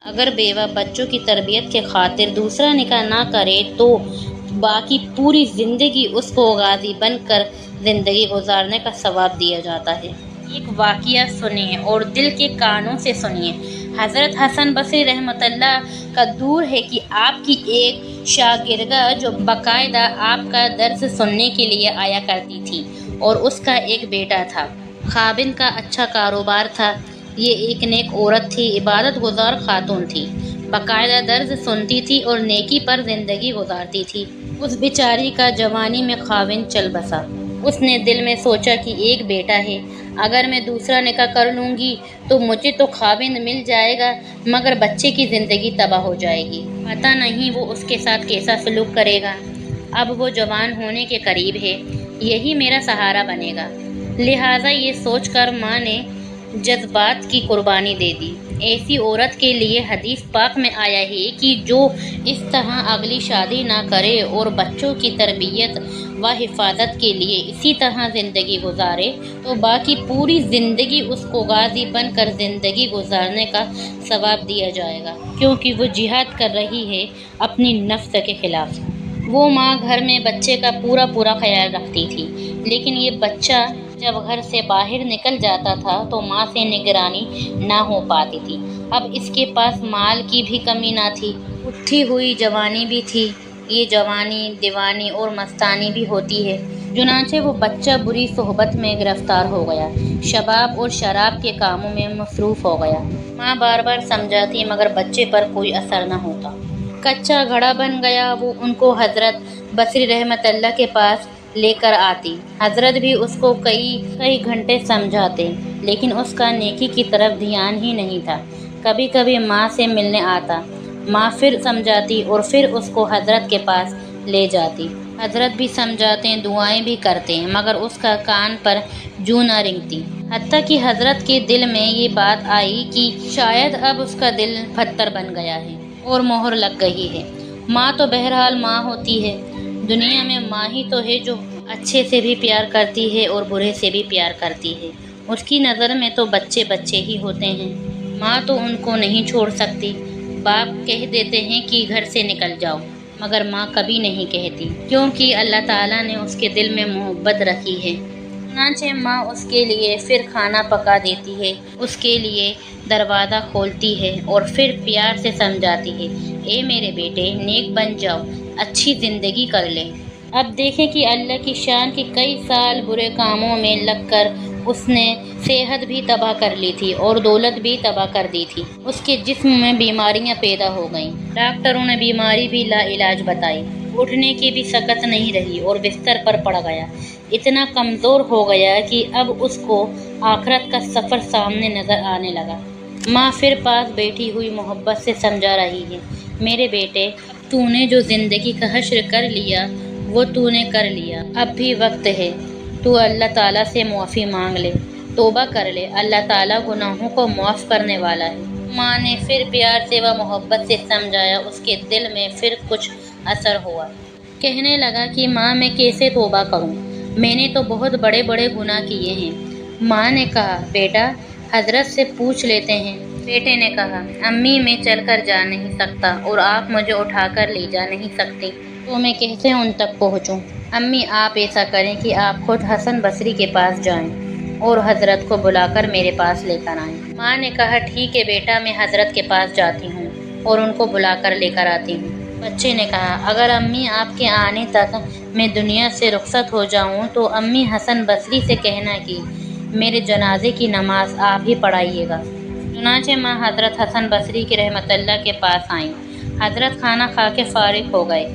اگر بیوہ بچوں کی تربیت کے خاطر دوسرا نکاح نہ کرے تو باقی پوری زندگی اس کو غازی بن کر زندگی گزارنے کا ثواب دیا جاتا ہے۔ ایک واقعہ سنیے اور دل کے کانوں سے سنیے۔ حضرت حسن بصری رحمۃ اللہ کا دور ہے کہ آپ کی ایک شاگردہ جو باقاعدہ آپ کا درس سننے کے لیے آیا کرتی تھی اور اس کا ایک بیٹا تھا۔ خاوند کا اچھا کاروبار تھا۔ یہ ایک نیک عورت تھی، عبادت گزار خاتون تھی، باقاعدہ درس سنتی تھی اور نیکی پر زندگی گزارتی تھی۔ اس بیچاری کا جوانی میں خاوند چل بسا۔ اس نے دل میں سوچا کہ ایک بیٹا ہے، اگر میں دوسرا نکاح کر لوں گی تو مجھے تو خاوند مل جائے گا مگر بچے کی زندگی تباہ ہو جائے گی، پتہ نہیں وہ اس کے ساتھ کیسا سلوک کرے گا۔ اب وہ جوان ہونے کے قریب ہے، یہی میرا سہارا بنے گا۔ لہٰذا یہ سوچ کر ماں نے جذبات کی قربانی دے دی۔ ایسی عورت کے لیے حدیث پاک میں آیا ہے کہ جو اس طرح اگلی شادی نہ کرے اور بچوں کی تربیت و حفاظت کے لیے اسی طرح زندگی گزارے تو باقی پوری زندگی اس کو غازی بن کر زندگی گزارنے کا ثواب دیا جائے گا، کیونکہ وہ جہاد کر رہی ہے اپنی نفس کے خلاف۔ وہ ماں گھر میں بچے کا پورا خیال رکھتی تھی، لیکن یہ بچہ جب گھر سے باہر نکل جاتا تھا تو ماں سے نگرانی نہ ہو پاتی تھی۔ اب اس کے پاس مال کی بھی کمی نہ تھی، اٹھی ہوئی جوانی بھی تھی۔ یہ جوانی دیوانی اور مستانی بھی ہوتی ہے، چنانچہ وہ بچہ بری صحبت میں گرفتار ہو گیا، شباب اور شراب کے کاموں میں مصروف ہو گیا۔ ماں بار بار سمجھاتی مگر بچے پر کوئی اثر نہ ہوتا۔ کچا گھڑا بن گیا۔ وہ ان کو حضرت بصری رحمۃ اللہ کے پاس لے کر آتی۔ حضرت بھی اس کو کئی گھنٹے سمجھاتے، لیکن اس کا نیکی کی طرف دھیان ہی نہیں تھا۔ کبھی کبھی ماں سے ملنے آتا، ماں پھر سمجھاتی اور پھر اس کو حضرت کے پاس لے جاتی۔ حضرت بھی سمجھاتے، دعائیں بھی کرتے، مگر اس کا کان پر جوں نہ رنگتی۔ حتیٰ کہ حضرت کے دل میں یہ بات آئی کہ شاید اب اس کا دل پتھر بن گیا ہے اور مہر لگ گئی ہے۔ ماں تو بہرحال ماں ہوتی ہے، دنیا میں ماں ہی تو ہے جو اچھے سے بھی پیار کرتی ہے اور برے سے بھی پیار کرتی ہے۔ اس کی نظر میں تو بچے بچے ہی ہوتے ہیں، ماں تو ان کو نہیں چھوڑ سکتی۔ باپ کہہ دیتے ہیں کہ گھر سے نکل جاؤ، مگر ماں کبھی نہیں کہتی، کیونکہ اللہ تعالیٰ نے اس کے دل میں محبت رکھی ہے۔ چنانچہ ماں اس کے لیے پھر کھانا پکا دیتی ہے، اس کے لیے دروازہ کھولتی ہے اور پھر پیار سے سمجھاتی ہے، اے میرے بیٹے نیک بن جاؤ، اچھی زندگی کر لیں۔ اب دیکھیں کہ اللہ کی شان کہ کئی سال برے کاموں میں لگ کر اس نے صحت بھی تباہ کر لی تھی اور دولت بھی تباہ کر دی تھی۔ اس کے جسم میں بیماریاں پیدا ہو گئیں، ڈاکٹروں نے بیماری بھی لا علاج بتائی، اٹھنے کی بھی سکت نہیں رہی اور بستر پر پڑ گیا، اتنا کمزور ہو گیا کہ اب اس کو آخرت کا سفر سامنے نظر آنے لگا۔ ماں پھر پاس بیٹھی ہوئی محبت سے سمجھا رہی ہے، میرے بیٹے تو نے جو زندگی کا حشر کر لیا وہ تو نے کر لیا، اب بھی وقت ہے، تو اللہ تعالیٰ سے معافی مانگ لے، توبہ کر لے، اللہ تعالیٰ گناہوں کو معاف کرنے والا ہے۔ ماں نے پھر پیار سے و محبت سے سمجھایا، اس کے دل میں پھر کچھ اثر ہوا۔ کہنے لگا کہ ماں میں کیسے توبہ کروں، میں نے تو بہت بڑے گناہ کیے ہیں۔ ماں نے کہا بیٹا حضرت سے پوچھ لیتے ہیں۔ بیٹے نے کہا امی میں چل کر جا نہیں سکتا اور آپ مجھے اٹھا کر لے جا نہیں سکتی، تو میں کیسے ان تک پہنچوں؟ امی آپ ایسا کریں کہ آپ خود حسن بصری کے پاس جائیں اور حضرت کو بلا کر میرے پاس لے کر آئیں۔ ماں نے کہا ٹھیک ہے بیٹا، میں حضرت کے پاس جاتی ہوں اور ان کو بلا کر لے کر آتی ہوں۔ بچے نے کہا اگر امی آپ کے آنے تک میں دنیا سے رخصت ہو جاؤں تو امی حسن بصری سے کہنا کہ میرے جنازے کی نماز آپ ہی پڑھائیے گا۔ چنانچہ ماں حضرت حسن بصری کی رحمت اللہ کے پاس آئیں۔ حضرت کھانا کھا کے فارغ ہو گئے۔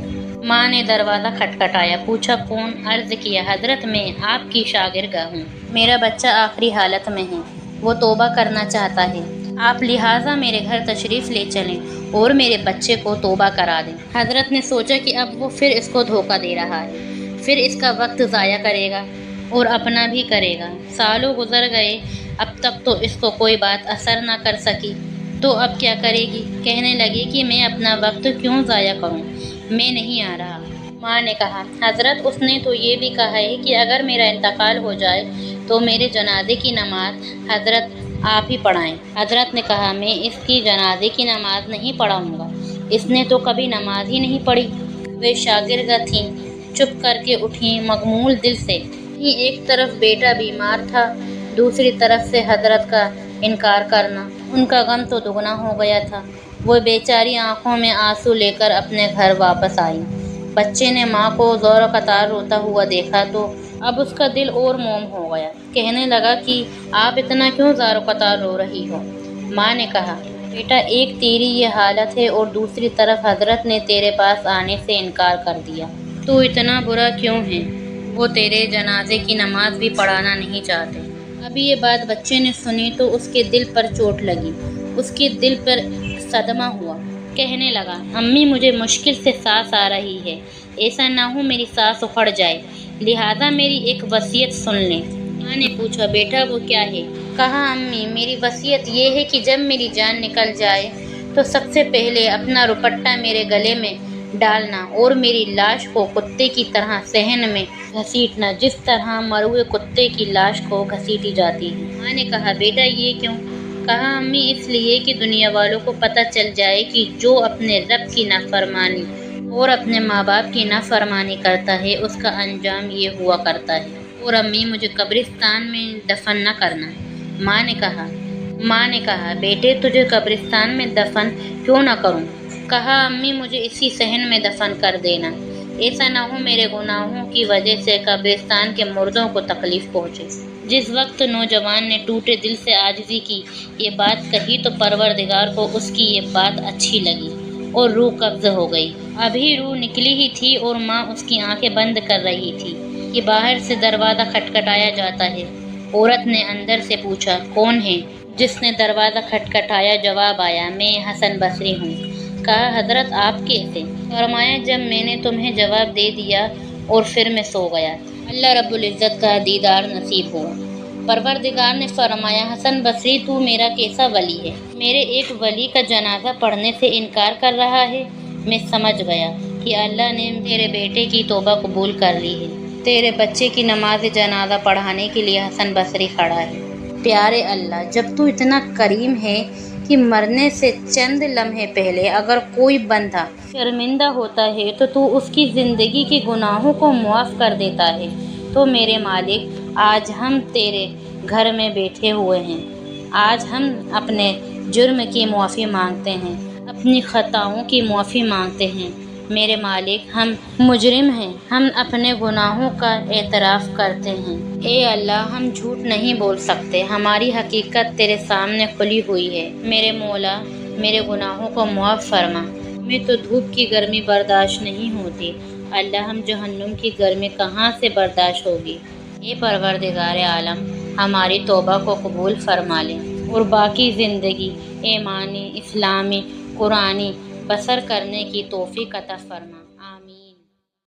ماں نے دروازہ کھٹکھٹایا، پوچھا کون؟ عرض کیا حضرت میں آپ کی شاگردہ ہوں، میرا بچہ آخری حالت میں ہے، وہ توبہ کرنا چاہتا ہے، آپ لہٰذا میرے گھر تشریف لے چلیں اور میرے بچے کو توبہ کرا دیں۔ حضرت نے سوچا کہ اب وہ پھر اس کو دھوکہ دے رہا ہے، پھر اس کا وقت ضائع کرے گا اور اپنا بھی کرے گا۔ سالوں گزر گئے، اب تک تو اس کو کوئی بات اثر نہ کر سکی، تو اب کیا کرے گی؟ کہنے لگی کہ میں اپنا وقت کیوں ضائع کروں، میں نہیں آ رہا۔ ماں نے کہا حضرت اس نے تو یہ بھی کہا ہے کہ اگر میرا انتقال ہو جائے تو میرے جنازے کی نماز حضرت آپ ہی پڑھائیں۔ حضرت نے کہا میں اس کی جنازے کی نماز نہیں پڑھاؤں گا، اس نے تو کبھی نماز ہی نہیں پڑھی۔ وہ شاگردہ تھیں، چپ کر کے اٹھیں مغمول دل سے۔ ایک طرف بیٹا بیمار تھا، دوسری طرف سے حضرت کا انکار کرنا۔ ان کا غم تو دگنا ہو گیا تھا۔ وہ بیچاری آنکھوں میں آنسو لے کر اپنے گھر واپس آئی۔ بچے نے ماں کو زور و قطار روتا ہوا دیکھا تو اب اس کا دل اور موم ہو گیا۔ کہنے لگا کہ آپ اتنا کیوں زار و قطار رو رہی ہو؟ ماں نے کہا بیٹا ایک تیری یہ حالت ہے اور دوسری طرف حضرت نے تیرے پاس آنے سے انکار کر دیا۔ تو اتنا برا کیوں ہے؟ وہ تیرے جنازے کی نماز بھی پڑھانا نہیں چاہتے۔ ابھی یہ بات بچے نے سنی تو اس کے دل پر چوٹ لگی، اس کے دل پر صدمہ ہوا۔ کہنے لگا امی مجھے مشکل سے سانس آ رہی ہے، ایسا نہ ہو میری سانس اکھڑ جائے، لہٰذا میری ایک وصیت سن لیں۔ ماں نے پوچھا بیٹا وہ کیا ہے؟ کہا امی میری وصیت یہ ہے کہ جب میری جان نکل جائے تو سب سے پہلے اپنا دوپٹہ میرے گلے میں ڈالنا اور میری لاش کو کتے کی طرح صحن میں گھسیٹنا، جس طرح مروے کتے کی لاش کو گھسیٹی جاتی ہے۔ ماں نے کہا بیٹا یہ کیوں؟ کہا امی اس لیے کہ دنیا والوں کو پتہ چل جائے کہ جو اپنے رب کی نافرمانی اور اپنے ماں باپ کی نافرمانی کرتا ہے اس کا انجام یہ ہوا کرتا ہے۔ اور امی مجھے قبرستان میں دفن نہ کرنا۔ ماں نے کہا بیٹے تجھے قبرستان میں دفن کیوں نہ کروں؟ کہا امی مجھے اسی صحن میں دفن کر دینا، ایسا نہ ہو میرے گناہوں کی وجہ سے قبرستان کے مردوں کو تکلیف پہنچے۔ جس وقت نوجوان نے ٹوٹے دل سے عاجزی کی یہ بات کہی تو پروردگار کو اس کی یہ بات اچھی لگی اور روح قبض ہو گئی۔ ابھی روح نکلی ہی تھی اور ماں اس کی آنکھیں بند کر رہی تھی کہ باہر سے دروازہ کھٹکھٹایا جاتا ہے۔ عورت نے اندر سے پوچھا کون ہے؟ جس نے دروازہ کھٹکھٹایا جواب آیا میں حسن بصری ہوں۔ کہا حضرت آپ کیسے؟ فرمایا جب میں نے تمہیں جواب دے دیا اور پھر میں سو گیا، اللہ رب العزت کا دیدار نصیب ہوا۔ پروردگار نے فرمایا حسن بصری تو میرا کیسا ولی ہے؟ میرے ایک ولی کا جنازہ پڑھنے سے انکار کر رہا ہے۔ میں سمجھ گیا کہ اللہ نے تیرے بیٹے کی توبہ قبول کر لی ہے، تیرے بچے کی نماز جنازہ پڑھانے کے لیے حسن بصری کھڑا ہے۔ پیارے اللہ جب تو اتنا کریم ہے کہ مرنے سے چند لمحے پہلے اگر کوئی بندہ شرمندہ ہوتا ہے تو اس کی زندگی کے گناہوں کو معاف کر دیتا ہے، تو میرے مالک آج ہم تیرے گھر میں بیٹھے ہوئے ہیں، آج ہم اپنے جرم کی معافی مانگتے ہیں، اپنی خطاؤں کی معافی مانگتے ہیں۔ میرے مالک ہم مجرم ہیں، ہم اپنے گناہوں کا اعتراف کرتے ہیں۔ اے اللہ ہم جھوٹ نہیں بول سکتے، ہماری حقیقت تیرے سامنے کھلی ہوئی ہے۔ میرے مولا میرے گناہوں کو معاف فرما، ہمیں تو دھوپ کی گرمی برداشت نہیں ہوتی، اللہ ہم جہنم کی گرمی کہاں سے برداشت ہوگی؟ اے پروردگار عالم ہماری توبہ کو قبول فرما لے اور باقی زندگی ایمانی، اسلامی، قرآنی بسر کرنے کی توفیق عطا فرما۔